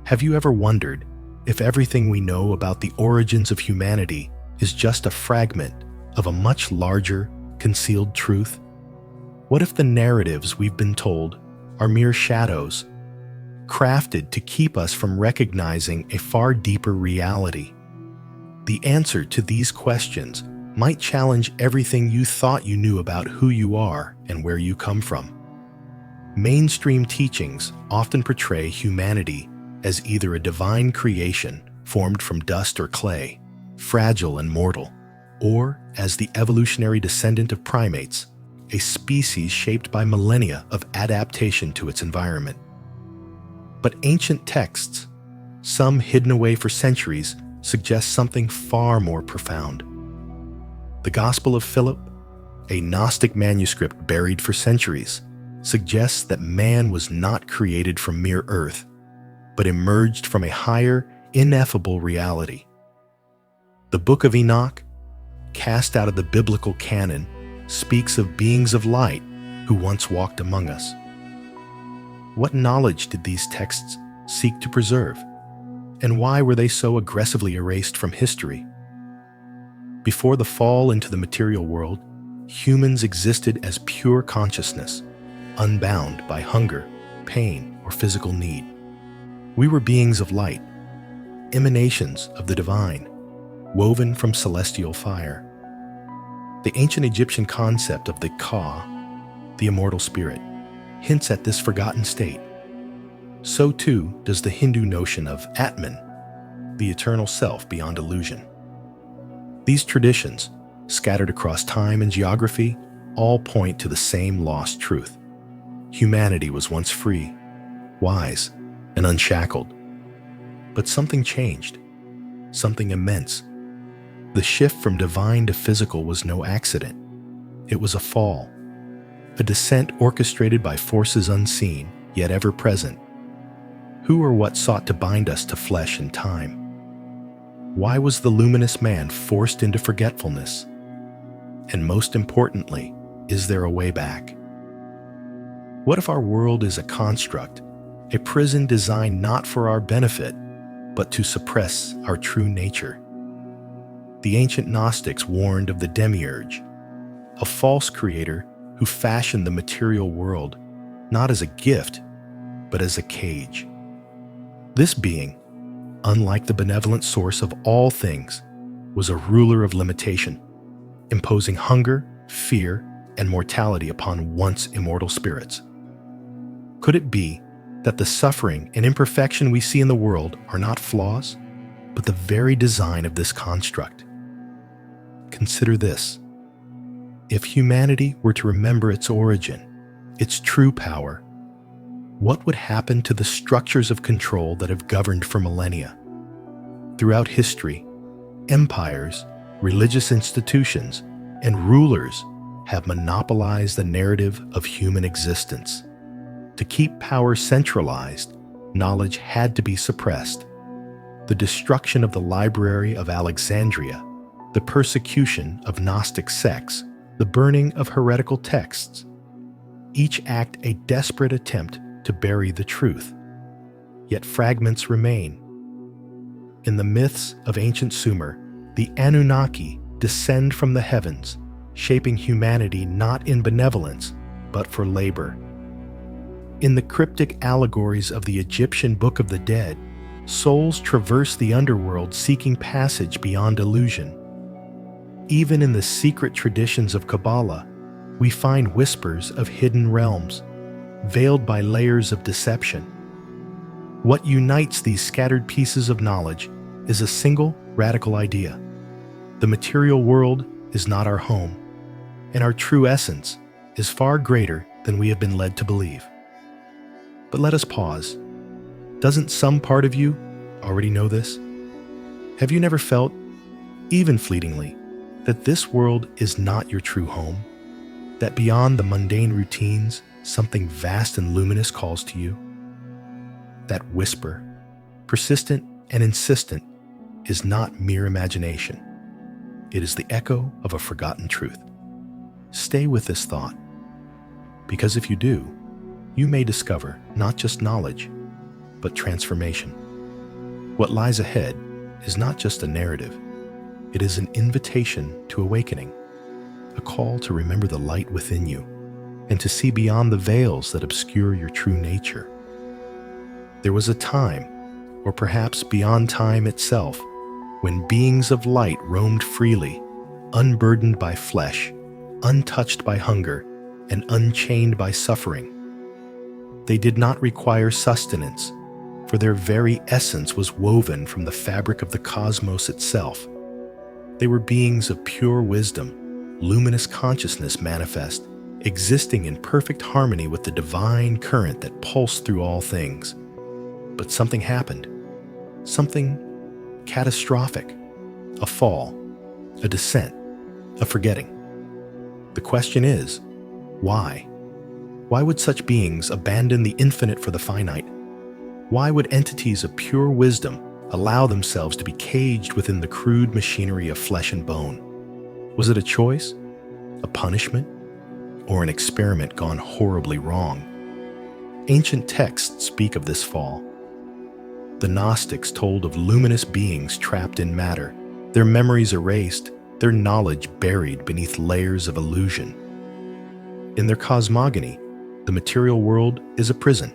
Have you ever wondered if everything we know about the origins of humanity is just a fragment of a much larger, concealed truth? What if the narratives we've been told are mere shadows, crafted to keep us from recognizing a far deeper reality? The answer to these questions might challenge everything you thought you knew about who you are and where you come from. Mainstream teachings often portray humanity as either a divine creation formed from dust or clay, fragile and mortal, or as the evolutionary descendant of primates, a species shaped by millennia of adaptation to its environment. But ancient texts, some hidden away for centuries, suggest something far more profound. The Gospel of Philip, a Gnostic manuscript buried for centuries, suggests that man was not created from mere earth, but emerged from a higher, ineffable reality. The Book of Enoch, cast out of the biblical canon, speaks of beings of light who once walked among us. What knowledge did these texts seek to preserve? And why were they so aggressively erased from history? Before the fall into the material world, humans existed as pure consciousness, unbound by hunger, pain, or physical need. We were beings of light, emanations of the divine, woven from celestial fire. The ancient Egyptian concept of the Ka, the immortal spirit, hints at this forgotten state. So too does the Hindu notion of Atman, the eternal self beyond illusion. These traditions, scattered across time and geography, all point to the same lost truth. Humanity was once free, wise, and unshackled. But something changed, something immense. The shift from divine to physical was no accident. It was a fall, a descent orchestrated by forces unseen, yet ever present. Who or what sought to bind us to flesh and time? Why was the luminous man forced into forgetfulness? And most importantly, is there a way back? What if our world is a construct, a prison designed not for our benefit, but to suppress our true nature? The ancient Gnostics warned of the Demiurge, a false creator who fashioned the material world not as a gift, but as a cage. This being, unlike the benevolent source of all things, was a ruler of limitation, imposing hunger, fear, and mortality upon once immortal spirits. Could it be that the suffering and imperfection we see in the world are not flaws, but the very design of this construct? Consider this. If humanity were to remember its origin, its true power, what would happen to the structures of control that have governed for millennia? Throughout history, empires, religious institutions, and rulers have monopolized the narrative of human existence. To keep power centralized, knowledge had to be suppressed. The destruction of the Library of Alexandria, the persecution of Gnostic sects, the burning of heretical texts, each act a desperate attempt to bury the truth. Yet fragments remain. In the myths of ancient Sumer, the Anunnaki descend from the heavens, shaping humanity not in benevolence, but for labor. In the cryptic allegories of the Egyptian Book of the Dead, souls traverse the underworld seeking passage beyond illusion. Even in the secret traditions of Kabbalah, we find whispers of hidden realms, veiled by layers of deception. What unites these scattered pieces of knowledge is a single radical idea. The material world is not our home, and our true essence is far greater than we have been led to believe. But let us pause. Doesn't some part of you already know this? Have you never felt, even fleetingly, that this world is not your true home? That beyond the mundane routines, something vast and luminous calls to you? That whisper, persistent and insistent, is not mere imagination. It is the echo of a forgotten truth. Stay with this thought, because if you do, you may discover not just knowledge, but transformation. What lies ahead is not just a narrative. It is an invitation to awakening, a call to remember the light within you and to see beyond the veils that obscure your true nature. There was a time, or perhaps beyond time itself, when beings of light roamed freely, unburdened by flesh, untouched by hunger, and unchained by suffering. They did not require sustenance, for their very essence was woven from the fabric of the cosmos itself. They were beings of pure wisdom, luminous consciousness manifest, existing in perfect harmony with the divine current that pulsed through all things. But something happened. Something catastrophic. A fall, a descent, a forgetting. The question is, why? Why would such beings abandon the infinite for the finite? Why would entities of pure wisdom allow themselves to be caged within the crude machinery of flesh and bone? Was it a choice, a punishment, or an experiment gone horribly wrong? Ancient texts speak of this fall. The Gnostics told of luminous beings trapped in matter, their memories erased, their knowledge buried beneath layers of illusion. In their cosmogony, the material world is a prison,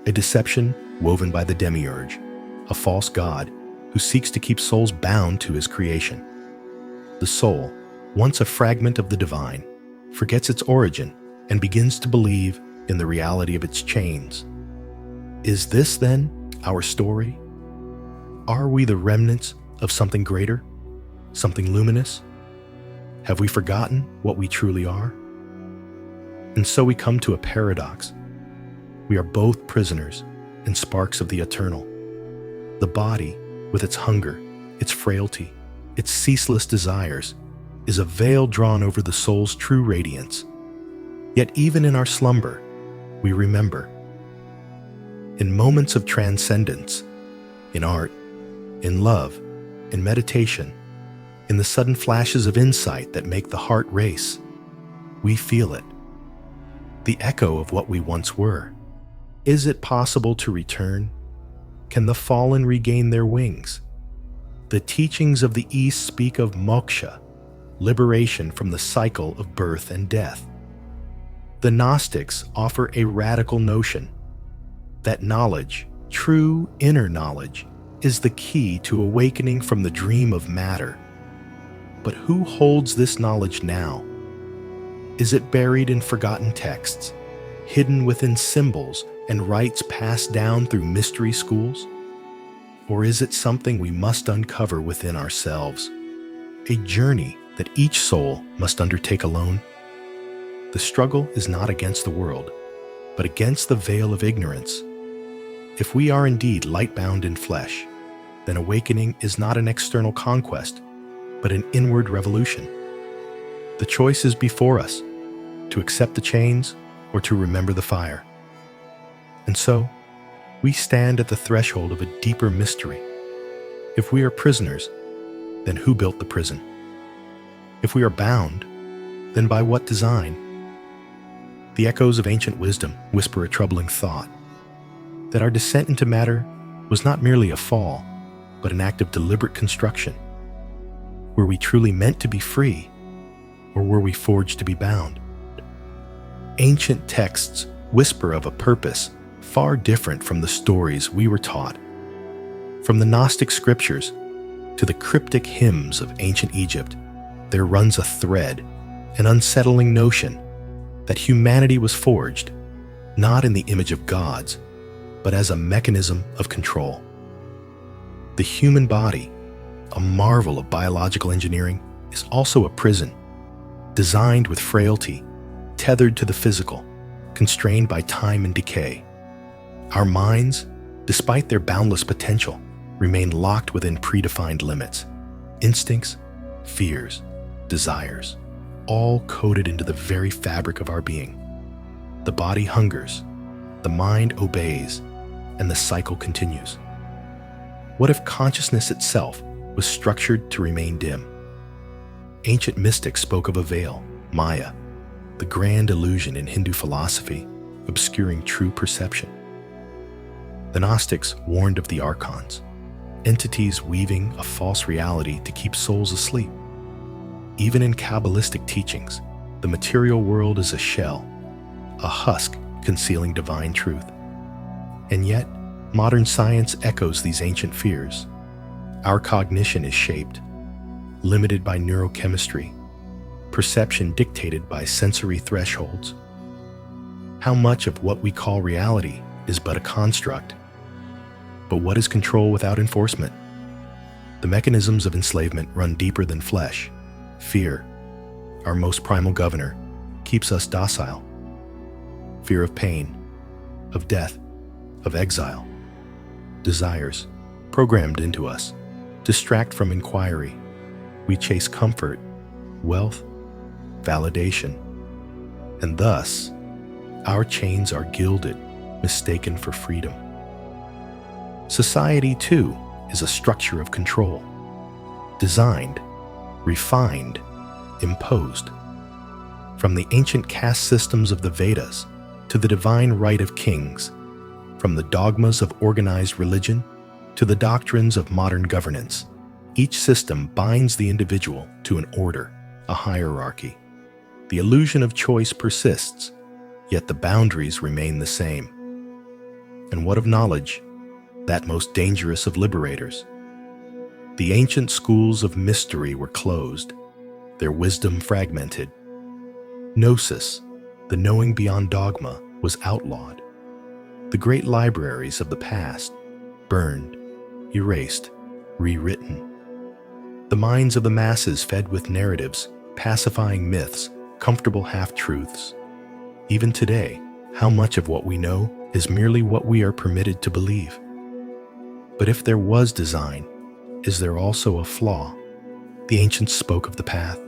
a deception woven by the Demiurge, a false god who seeks to keep souls bound to his creation. The soul, once a fragment of the divine, forgets its origin and begins to believe in the reality of its chains. Is this, then, our story? Are we the remnants of something greater, something luminous? Have we forgotten what we truly are? And so we come to a paradox. We are both prisoners and sparks of the eternal. The body, with its hunger, its frailty, its ceaseless desires, is a veil drawn over the soul's true radiance. Yet even in our slumber, we remember. In moments of transcendence, in art, in love, in meditation, in the sudden flashes of insight that make the heart race, we feel it. The echo of what we once were. Is it possible to return? Can the fallen regain their wings? The teachings of the East speak of moksha, liberation from the cycle of birth and death. The Gnostics offer a radical notion that knowledge, true inner knowledge, is the key to awakening from the dream of matter. But who holds this knowledge now? Is it buried in forgotten texts, hidden within symbols and rites passed down through mystery schools? Or is it something we must uncover within ourselves, a journey that each soul must undertake alone? The struggle is not against the world, but against the veil of ignorance. If we are indeed light-bound in flesh, then awakening is not an external conquest, but an inward revolution. The choice is before us, to accept the chains or to remember the fire. And so, we stand at the threshold of a deeper mystery. If we are prisoners, then who built the prison? If we are bound, then by what design? The echoes of ancient wisdom whisper a troubling thought, that our descent into matter was not merely a fall, but an act of deliberate construction. Were we truly meant to be free, or were we forged to be bound? Ancient texts whisper of a purpose far different from the stories we were taught. From the Gnostic scriptures to the cryptic hymns of ancient Egypt, there runs a thread, an unsettling notion that humanity was forged, not in the image of gods, but as a mechanism of control. The human body, a marvel of biological engineering, is also a prison, designed with frailty, tethered to the physical, constrained by time and decay. Our minds, despite their boundless potential, remain locked within predefined limits. Instincts, fears, desires, all coded into the very fabric of our being. The body hungers, the mind obeys, and the cycle continues. What if consciousness itself was structured to remain dim? Ancient mystics spoke of a veil, Maya, the grand illusion in Hindu philosophy, obscuring true perception. The Gnostics warned of the Archons, entities weaving a false reality to keep souls asleep. Even in Kabbalistic teachings, the material world is a shell, a husk concealing divine truth. And yet, modern science echoes these ancient fears. Our cognition is shaped, limited by neurochemistry, perception dictated by sensory thresholds. How much of what we call reality is but a construct? But what is control without enforcement? The mechanisms of enslavement run deeper than flesh. Fear, our most primal governor, keeps us docile. Fear of pain, of death, of exile. Desires, programmed into us, distract from inquiry. We chase comfort, wealth, validation. And thus, our chains are gilded, mistaken for freedom. Society, too, is a structure of control. Designed, refined, imposed. From the ancient caste systems of the Vedas to the divine right of kings, from the dogmas of organized religion to the doctrines of modern governance, each system binds the individual to an order, a hierarchy. The illusion of choice persists, yet the boundaries remain the same. And what of knowledge, that most dangerous of liberators? The ancient schools of mystery were closed, their wisdom fragmented. Gnosis, the knowing beyond dogma, was outlawed. The great libraries of the past, burned, erased, rewritten. The minds of the masses fed with narratives, pacifying myths, comfortable half-truths. Even today, how much of what we know is merely what we are permitted to believe? But if there was design, is there also a flaw? The ancients spoke of the path,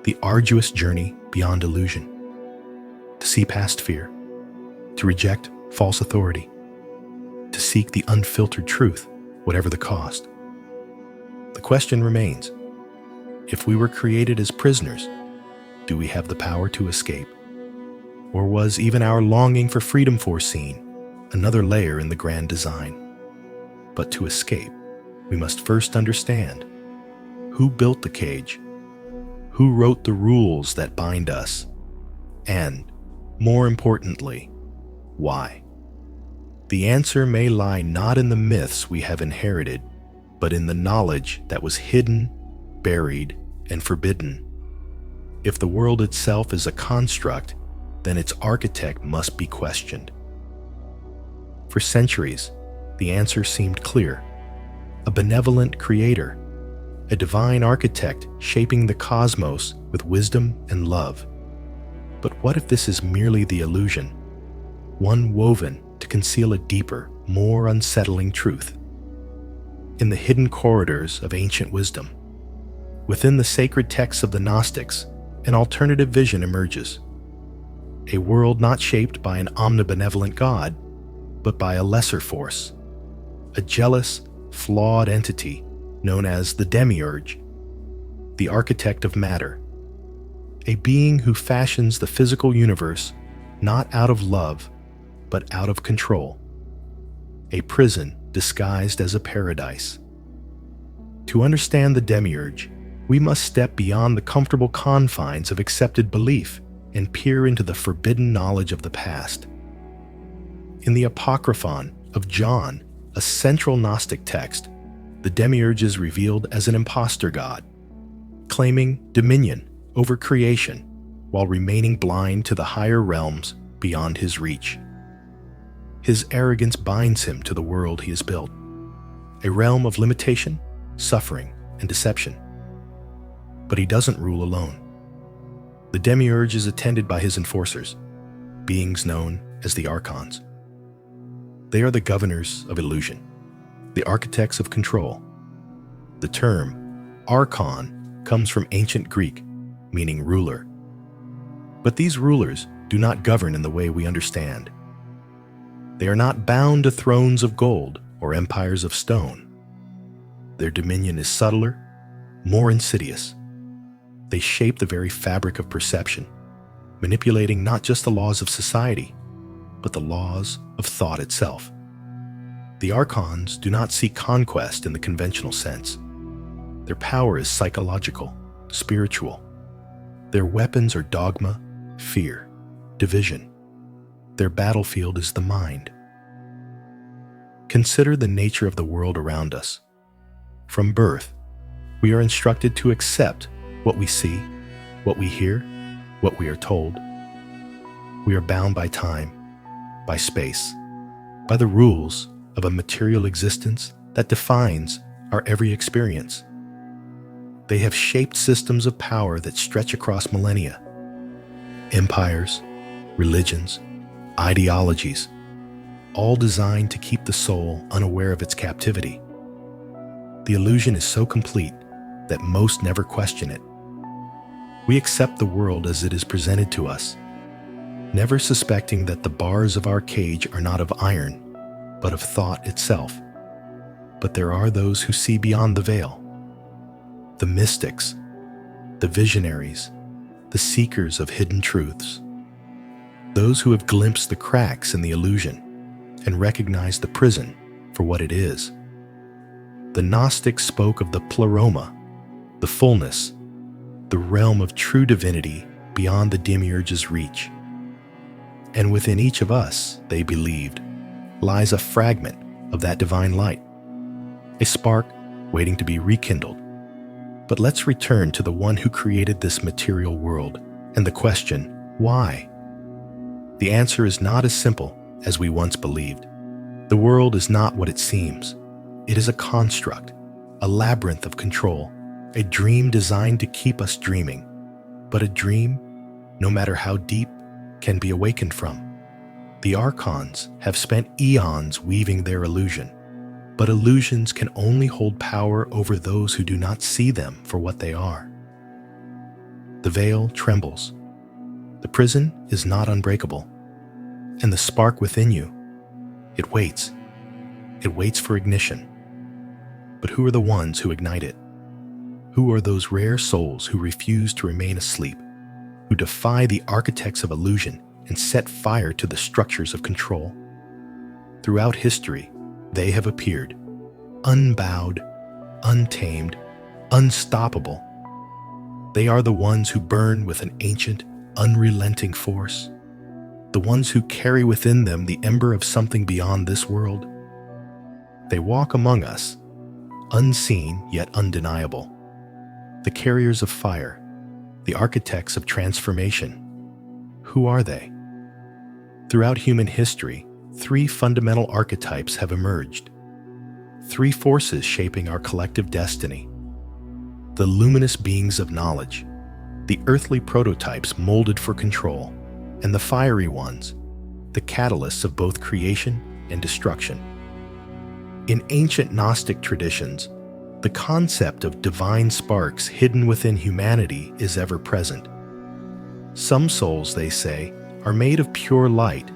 the arduous journey beyond illusion, to see past fear, to reject false authority, to seek the unfiltered truth, whatever the cost. The question remains, if we were created as prisoners, do we have the power to escape? Or was even our longing for freedom foreseen, another layer in the grand design? But to escape, we must first understand who built the cage, who wrote the rules that bind us, and, more importantly, why. The answer may lie not in the myths we have inherited, but in the knowledge that was hidden, buried, and forbidden. If the world itself is a construct, then its architect must be questioned. For centuries, the answer seemed clear. A benevolent creator, a divine architect shaping the cosmos with wisdom and love. But what if this is merely the illusion, one woven to conceal a deeper, more unsettling truth? In the hidden corridors of ancient wisdom, within the sacred texts of the Gnostics, an alternative vision emerges. A world not shaped by an omnibenevolent God, but by a lesser force, a jealous, flawed entity known as the Demiurge, the architect of matter, a being who fashions the physical universe not out of love, but out of control, a prison disguised as a paradise. To understand the Demiurge, we must step beyond the comfortable confines of accepted belief and peer into the forbidden knowledge of the past. In the Apocryphon of John, a central Gnostic text, the Demiurge is revealed as an impostor god, claiming dominion over creation while remaining blind to the higher realms beyond his reach. His arrogance binds him to the world he has built, a realm of limitation, suffering, and deception. But he doesn't rule alone. The Demiurge is attended by his enforcers, beings known as the Archons. They are the governors of illusion, the architects of control. The term Archon comes from ancient Greek, meaning ruler. But these rulers do not govern in the way we understand. They are not bound to thrones of gold or empires of stone. Their dominion is subtler, more insidious. They shape the very fabric of perception, manipulating not just the laws of society, but the laws of thought itself. The Archons do not seek conquest in the conventional sense. Their power is psychological, spiritual. Their weapons are dogma, fear, division. Their battlefield is the mind. Consider the nature of the world around us. From birth, we are instructed to accept what we see, what we hear, what we are told. We are bound by time, by space, by the rules of a material existence that defines our every experience. They have shaped systems of power that stretch across millennia. Empires, religions, ideologies, all designed to keep the soul unaware of its captivity. The illusion is so complete that most never question it. We accept the world as it is presented to us, never suspecting that the bars of our cage are not of iron, but of thought itself. But there are those who see beyond the veil. The mystics, the visionaries, the seekers of hidden truths. Those who have glimpsed the cracks in the illusion and recognized the prison for what it is. The Gnostics spoke of the pleroma, the fullness, the realm of true divinity beyond the Demiurge's reach. And within each of us, they believed, lies a fragment of that divine light, a spark waiting to be rekindled. But let's return to the one who created this material world and the question, why? The answer is not as simple as we once believed. The world is not what it seems. It is a construct, a labyrinth of control, a dream designed to keep us dreaming. But a dream, no matter how deep, can be awakened from. The Archons have spent eons weaving their illusion, but illusions can only hold power over those who do not see them for what they are. The veil trembles. The prison is not unbreakable. And the spark within you, it waits. It waits for ignition. But who are the ones who ignite it? Who are those rare souls who refuse to remain asleep, who defy the architects of illusion and set fire to the structures of control? Throughout history, they have appeared, unbowed, untamed, unstoppable. They are the ones who burn with an ancient, unrelenting force, the ones who carry within them the ember of something beyond this world. They walk among us, unseen yet undeniable, the carriers of fire, the architects of transformation. Who are they? Throughout human history, three fundamental archetypes have emerged, three forces shaping our collective destiny. The luminous beings of knowledge, the earthly prototypes molded for control, and the fiery ones, the catalysts of both creation and destruction. In ancient Gnostic traditions, the concept of divine sparks hidden within humanity is ever present. Some souls, they say, are made of pure light,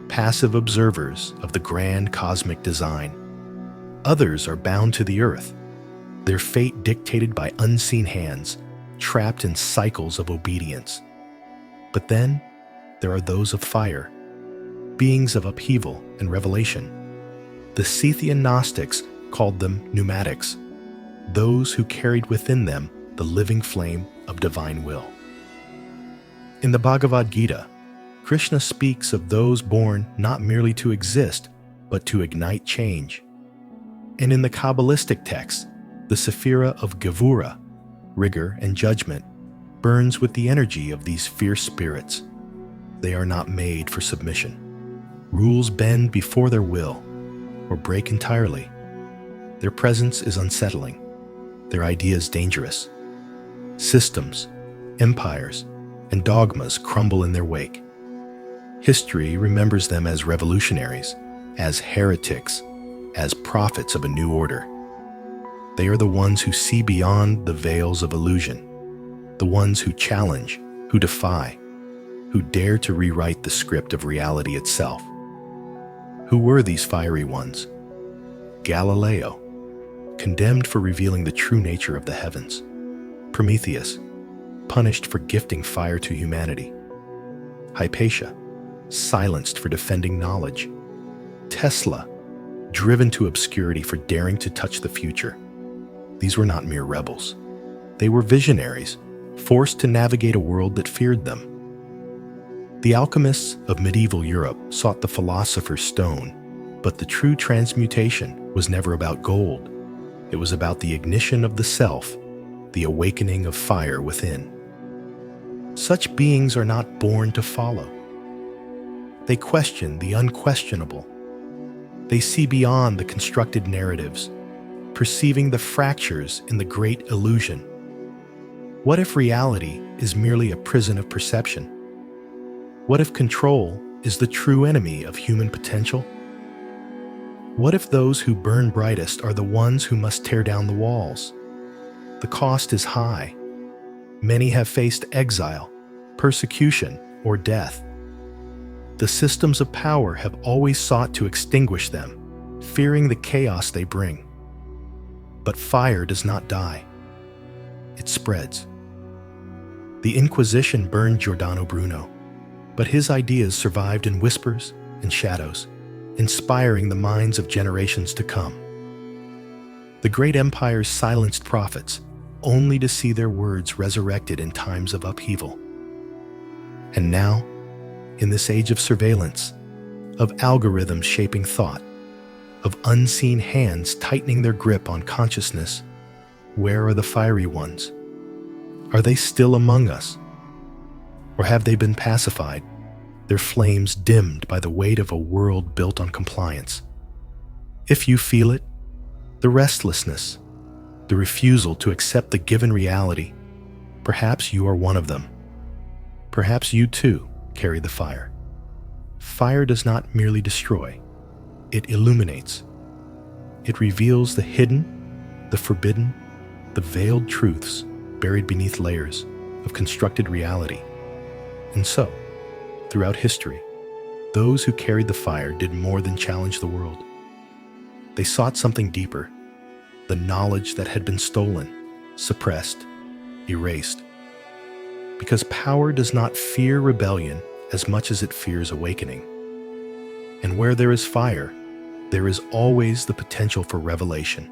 passive observers of the grand cosmic design. Others are bound to the earth, their fate dictated by unseen hands, trapped in cycles of obedience. But then, there are those of fire, beings of upheaval and revelation. The Scythian Gnostics called them pneumatics, those who carried within them the living flame of divine will. In the Bhagavad Gita, Krishna speaks of those born not merely to exist, but to ignite change. And in the Kabbalistic texts, the Sephira of Gevura, rigor and judgment, burns with the energy of these fierce spirits. They are not made for submission. Rules bend before their will, or break entirely. Their presence is unsettling, their ideas dangerous. Systems, empires, and dogmas crumble in their wake. History remembers them as revolutionaries, as heretics, as prophets of a new order. They are the ones who see beyond the veils of illusion, the ones who challenge, who defy, who dare to rewrite the script of reality itself. Who were these fiery ones? Galileo, condemned for revealing the true nature of the heavens. Prometheus, punished for gifting fire to humanity. Hypatia, silenced for defending knowledge. Tesla, driven to obscurity for daring to touch the future. These were not mere rebels. They were visionaries, forced to navigate a world that feared them. The alchemists of medieval Europe sought the philosopher's stone, but the true transmutation was never about gold. It was about the ignition of the self, the awakening of fire within. Such beings are not born to follow. They question the unquestionable. They see beyond the constructed narratives, perceiving the fractures in the great illusion. What if reality is merely a prison of perception? What if control is the true enemy of human potential? What if those who burn brightest are the ones who must tear down the walls? The cost is high. Many have faced exile, persecution, or death. The systems of power have always sought to extinguish them, fearing the chaos they bring. But fire does not die. It spreads. The Inquisition burned Giordano Bruno, but his ideas survived in whispers and shadows, inspiring the minds of generations to come. The great empires silenced prophets, only to see their words resurrected in times of upheaval. And now, in this age of surveillance, of algorithms shaping thought, of unseen hands tightening their grip on consciousness, where are the fiery ones? Are they still among us? Or have they been pacified, their flames dimmed by the weight of a world built on compliance? If you feel it, the restlessness, the refusal to accept the given reality, perhaps you are one of them. Perhaps you too carry the fire. Fire does not merely destroy, it illuminates. It reveals the hidden, the forbidden, the veiled truths buried beneath layers of constructed reality. And so, throughout history, those who carried the fire did more than challenge the world. They sought something deeper, the knowledge that had been stolen, suppressed, erased. Because power does not fear rebellion as much as it fears awakening. And where there is fire, there is always the potential for revelation.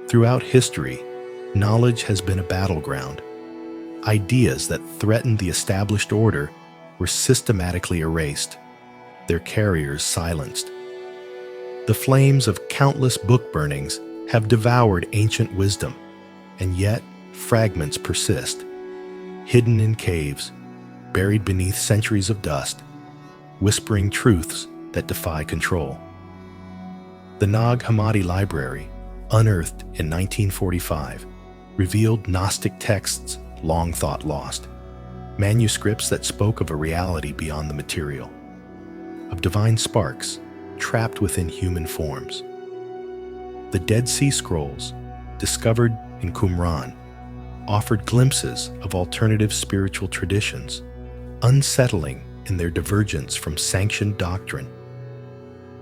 Throughout history, knowledge has been a battleground. Ideas that threatened the established order were systematically erased, their carriers silenced. The flames of countless book burnings have devoured ancient wisdom, and yet fragments persist, hidden in caves, buried beneath centuries of dust, whispering truths that defy control. The Nag Hammadi Library, unearthed in 1945, revealed Gnostic texts long thought lost, manuscripts that spoke of a reality beyond the material, of divine sparks trapped within human forms. The Dead Sea Scrolls, discovered in Qumran, offered glimpses of alternative spiritual traditions, unsettling in their divergence from sanctioned doctrine.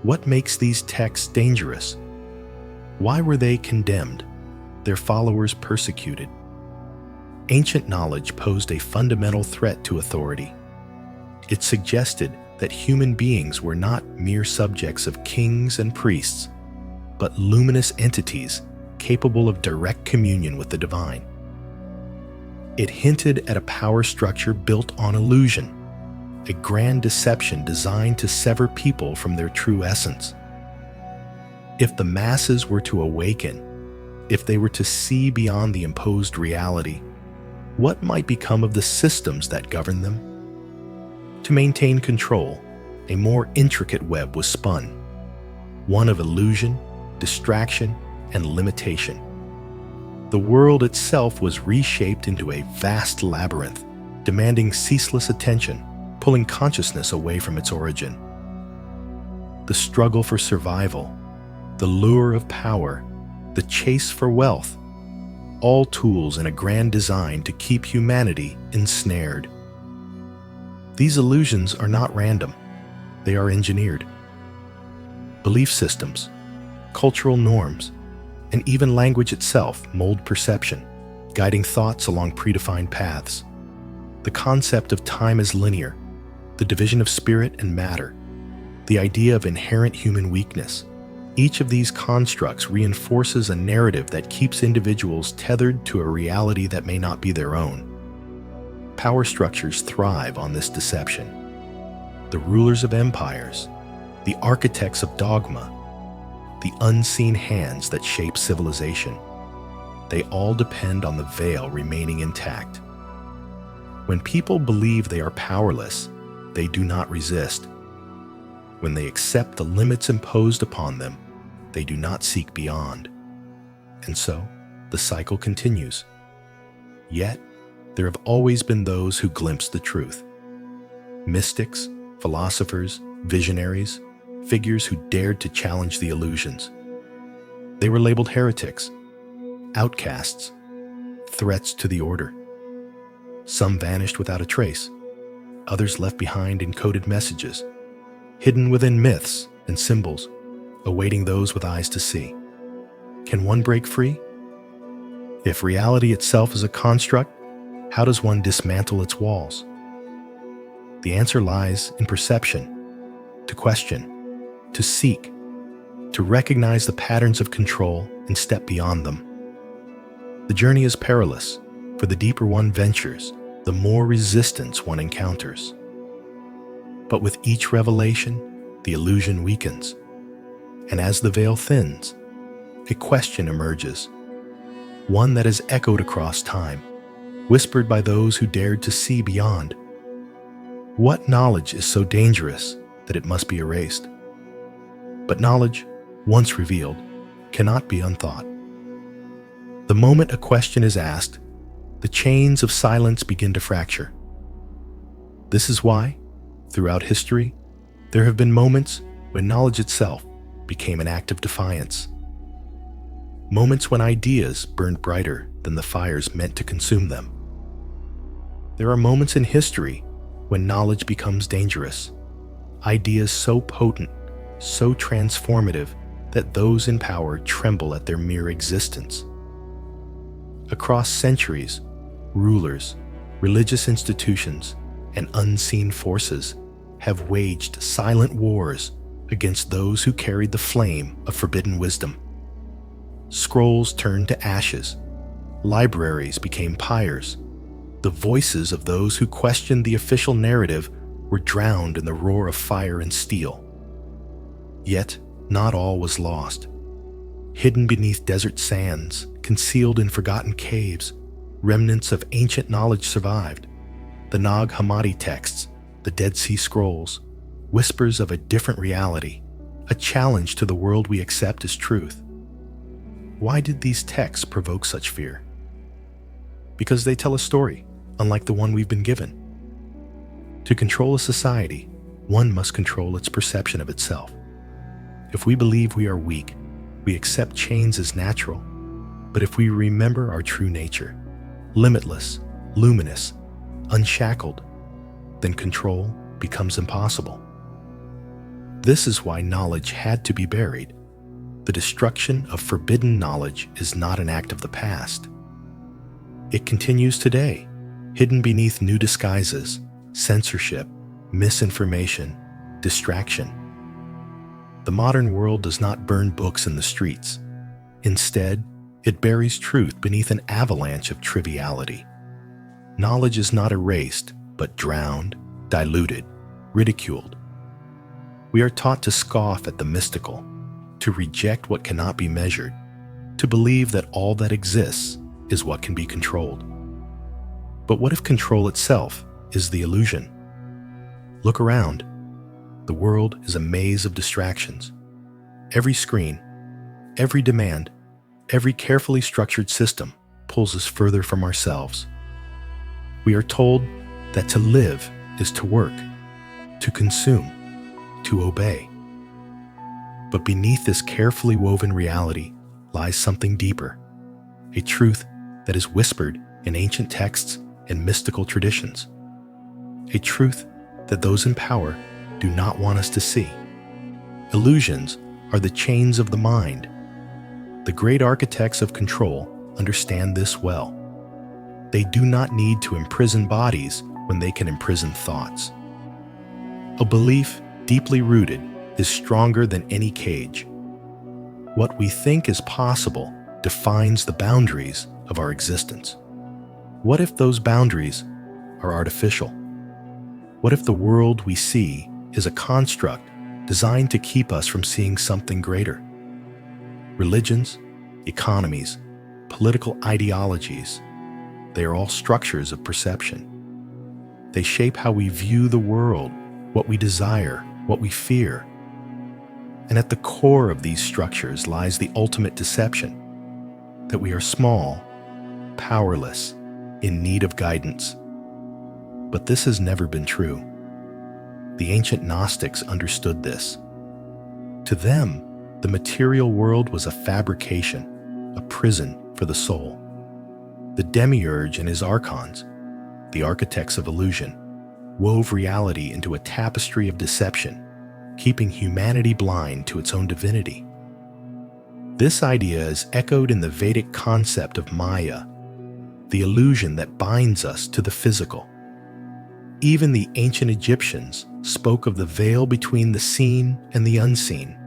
What makes these texts dangerous? Why were they condemned, their followers persecuted? Ancient knowledge posed a fundamental threat to authority. It suggested that human beings were not mere subjects of kings and priests, but luminous entities capable of direct communion with the divine. It hinted at a power structure built on illusion, a grand deception designed to sever people from their true essence. If the masses were to awaken, if they were to see beyond the imposed reality, what might become of the systems that govern them? To maintain control, a more intricate web was spun, one of illusion, distraction, and limitation. The world itself was reshaped into a vast labyrinth, demanding ceaseless attention, pulling consciousness away from its origin. The struggle for survival, the lure of power, the chase for wealth, all tools in a grand design to keep humanity ensnared. These illusions are not random, they are engineered. Belief systems, cultural norms, and even language itself mold perception, guiding thoughts along predefined paths. The concept of time as linear, the division of spirit and matter, the idea of inherent human weakness. Each of these constructs reinforces a narrative that keeps individuals tethered to a reality that may not be their own. Power structures thrive on this deception. The rulers of empires, the architects of dogma, the unseen hands that shape civilization, they all depend on the veil remaining intact. When people believe they are powerless, they do not resist. When they accept the limits imposed upon them, they do not seek beyond. And so, the cycle continues. Yet, there have always been those who glimpsed the truth. Mystics, philosophers, visionaries, figures who dared to challenge the illusions. They were labeled heretics, outcasts, threats to the order. Some vanished without a trace. Others left behind encoded messages, hidden within myths and symbols, awaiting those with eyes to see. Can one break free? If reality itself is a construct, how does one dismantle its walls? The answer lies in perception, to question, to seek, to recognize the patterns of control and step beyond them. The journey is perilous, for the deeper one ventures, the more resistance one encounters. But with each revelation, the illusion weakens, and as the veil thins, a question emerges, one that is echoed across time, whispered by those who dared to see beyond. What knowledge is so dangerous that it must be erased? But knowledge, once revealed, cannot be unthought. The moment a question is asked, the chains of silence begin to fracture. This is why, throughout history, there have been moments when knowledge itself became an act of defiance. Moments when ideas burned brighter than the fires meant to consume them. There are moments in history when knowledge becomes dangerous, ideas so potent, so transformative that those in power tremble at their mere existence. Across centuries, rulers, religious institutions, and unseen forces have waged silent wars against those who carried the flame of forbidden wisdom. Scrolls turned to ashes, libraries became pyres, the voices of those who questioned the official narrative were drowned in the roar of fire and steel. Yet, not all was lost. Hidden beneath desert sands, concealed in forgotten caves, remnants of ancient knowledge survived. The Nag Hammadi texts, the Dead Sea Scrolls, whispers of a different reality, a challenge to the world we accept as truth. Why did these texts provoke such fear? Because they tell a story, unlike the one we've been given. To control a society, one must control its perception of itself. If we believe we are weak, we accept chains as natural. But if we remember our true nature, limitless, luminous, unshackled, then control becomes impossible. This is why knowledge had to be buried. The destruction of forbidden knowledge is not an act of the past. It continues today, hidden beneath new disguises, censorship, misinformation, distraction. The modern world does not burn books in the streets. Instead, it buries truth beneath an avalanche of triviality. Knowledge is not erased, but drowned, diluted, ridiculed. We are taught to scoff at the mystical, to reject what cannot be measured, to believe that all that exists is what can be controlled. But what if control itself is the illusion? Look around. The world is a maze of distractions. Every screen, every demand, every carefully structured system pulls us further from ourselves. We are told that to live is to work, to consume, to obey. But beneath this carefully woven reality lies something deeper, a truth that is whispered in ancient texts and mystical traditions, a truth that those in power do not want us to see. Illusions are the chains of the mind. The great architects of control understand this well. They do not need to imprison bodies when they can imprison thoughts. A belief deeply rooted is stronger than any cage. What we think is possible defines the boundaries of our existence. What if those boundaries are artificial? What if the world we see is a construct designed to keep us from seeing something greater? Religions, economies, political ideologies, they are all structures of perception. They shape how we view the world, what we desire, what we fear. And at the core of these structures lies the ultimate deception, that we are small, powerless, in need of guidance. But this has never been true. The ancient Gnostics understood this. To them, the material world was a fabrication, a prison for the soul. The Demiurge and his Archons, the architects of illusion, wove reality into a tapestry of deception, keeping humanity blind to its own divinity. This idea is echoed in the Vedic concept of Maya, the illusion that binds us to the physical. Even the ancient Egyptians spoke of the veil between the seen and the unseen,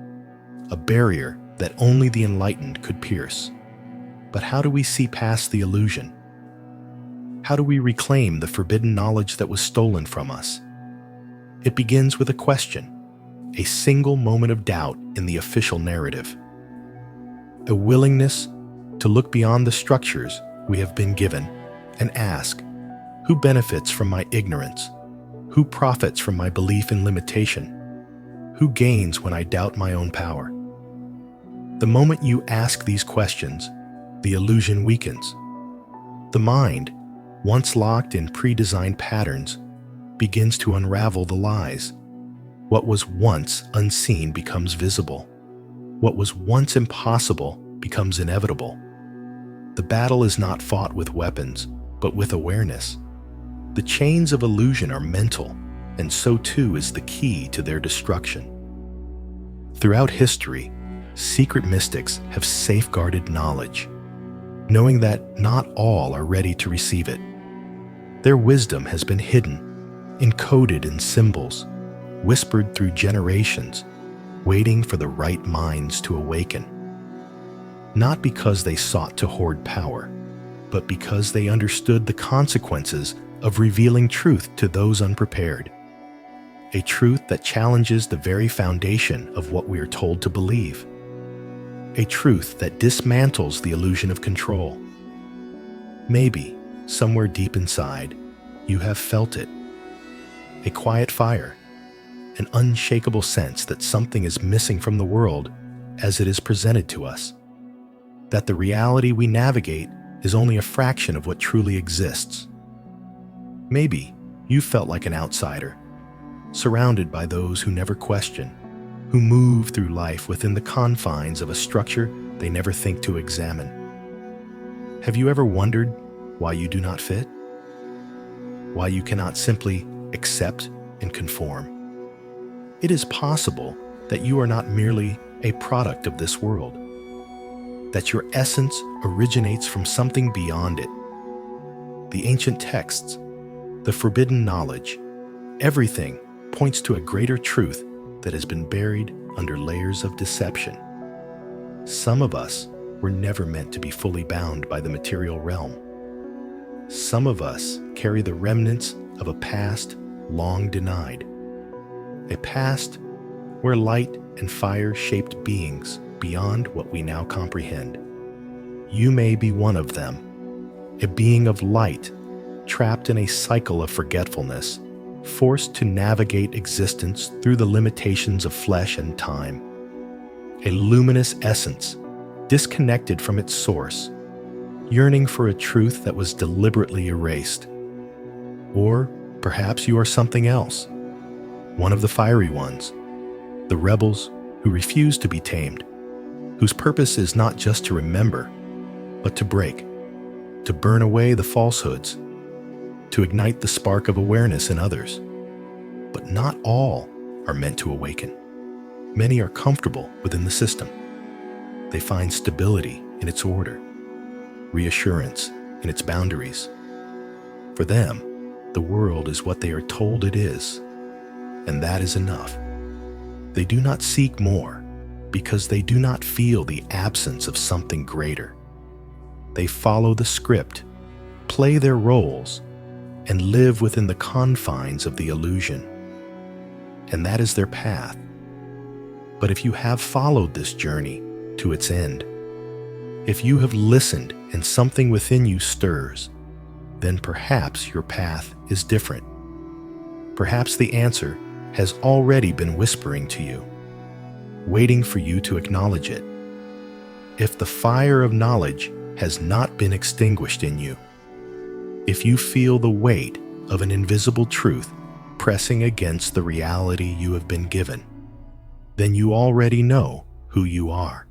a barrier that only the enlightened could pierce. But how do we see past the illusion? How do we reclaim the forbidden knowledge that was stolen from us? It begins with a question, a single moment of doubt in the official narrative. A willingness to look beyond the structures we have been given and ask, who benefits from my ignorance? Who profits from my belief in limitation? Who gains when I doubt my own power? The moment you ask these questions, the illusion weakens. The mind, once locked in pre-designed patterns, begins to unravel the lies. What was once unseen becomes visible. What was once impossible becomes inevitable. The battle is not fought with weapons, but with awareness. The chains of illusion are mental, and so too is the key to their destruction. Throughout history, secret mystics have safeguarded knowledge, knowing that not all are ready to receive it. Their wisdom has been hidden, encoded in symbols, whispered through generations, waiting for the right minds to awaken. Not because they sought to hoard power, but because they understood the consequences of revealing truth to those unprepared. A truth that challenges the very foundation of what we are told to believe. A truth that dismantles the illusion of control. Maybe, somewhere deep inside, you have felt it. A quiet fire, an unshakable sense that something is missing from the world as it is presented to us. That the reality we navigate is only a fraction of what truly exists. Maybe you felt like an outsider, surrounded by those who never question, who move through life within the confines of a structure they never think to examine. Have you ever wondered why you do not fit? Why you cannot simply accept and conform? It is possible that you are not merely a product of this world, that your essence originates from something beyond it. The ancient texts, the forbidden knowledge, everything points to a greater truth that has been buried under layers of deception. Some of us were never meant to be fully bound by the material realm. Some of us carry the remnants of a past long denied. A past where light and fire shaped beings beyond what we now comprehend. You may be one of them, a being of light, trapped in a cycle of forgetfulness, forced to navigate existence through the limitations of flesh and time. A luminous essence, disconnected from its source, yearning for a truth that was deliberately erased. Or perhaps you are something else, one of the fiery ones, the rebels who refuse to be tamed, whose purpose is not just to remember, but to break, to burn away the falsehoods, to ignite the spark of awareness in others. But not all are meant to awaken. Many are comfortable within the system. They find stability in its order, reassurance in its boundaries. For them, the world is what they are told it is, and that is enough. They do not seek more because they do not feel the absence of something greater. They follow the script, play their roles, and live within the confines of the illusion. And that is their path. But if you have followed this journey to its end, if you have listened and something within you stirs, then perhaps your path is different. Perhaps the answer has already been whispering to you, waiting for you to acknowledge it. If the fire of knowledge has not been extinguished in you, if you feel the weight of an invisible truth pressing against the reality you have been given, then you already know who you are.